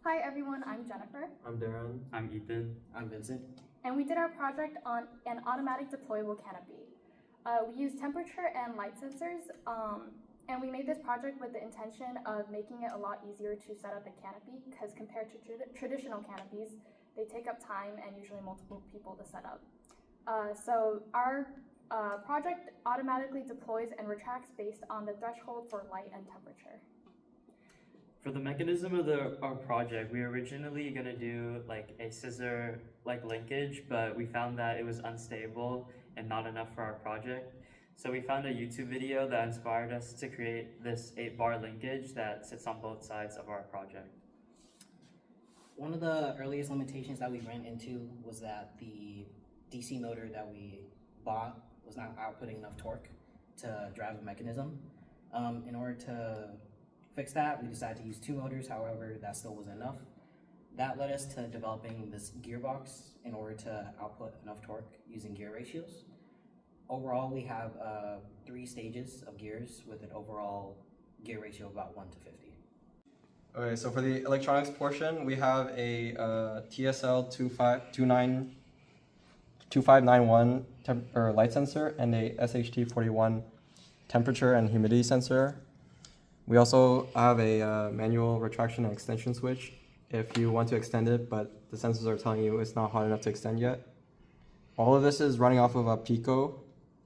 Hi everyone, I'm Jennifer. I'm Darren. I'm Ethan. I'm Vincent. And we did our project on an automatic deployable canopy. We used temperature and light sensors, and we made this project with the intention of making it a lot easier to set up a canopy, because compared to traditional canopies, they take up time and usually multiple people to set up. So our project automatically deploys and retracts based on the threshold for light and temperature. For the mechanism of our project, we were originally going to do like a scissor linkage, but we found that it was unstable and not enough for our project. So we found a YouTube video that inspired us to create this 8-bar linkage that sits on both sides of our project. One of the earliest limitations that we ran into was that the DC motor that we bought was not outputting enough torque to drive a mechanism. In order to fix that, we decided to use 2 motors, however, that still wasn't enough. That led us to developing this gearbox in order to output enough torque using gear ratios. Overall, we have 3 stages of gears with an overall gear ratio of about 1 to 50. Okay, so for the electronics portion, we have a TSL 2591 light sensor and a SHT41 temperature and humidity sensor. We also have a manual retraction and extension switch if you want to extend it, but the sensors are telling you it's not hot enough to extend yet. All of this is running off of a Pico,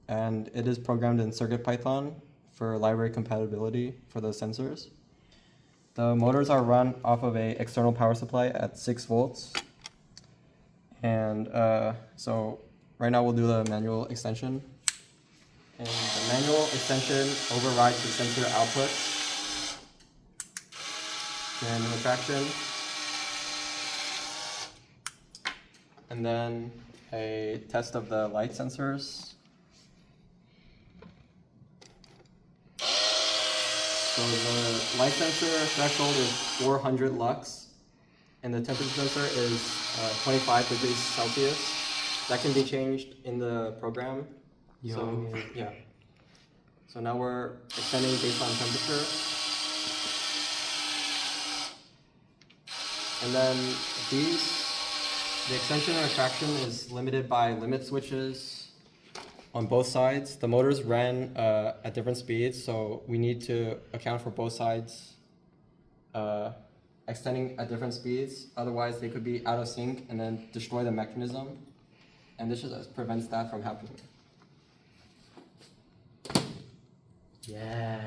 and it is programmed in CircuitPython for library compatibility for the sensors. The motors are run off of an external power supply at 6 volts. And so right now we'll do the manual extension. And the manual extension overrides the sensor outputs. Then retraction. And then a test of the light sensors. So the light sensor threshold is 400 lux, and the temperature sensor is 25 degrees Celsius. That can be changed in the program. So now we're extending based on temperature. And then the extension and retraction is limited by limit switches on both sides. The motors ran at different speeds, so we need to account for both sides extending at different speeds. Otherwise, they could be out of sync and then destroy the mechanism. And this just prevents that from happening. Yeah.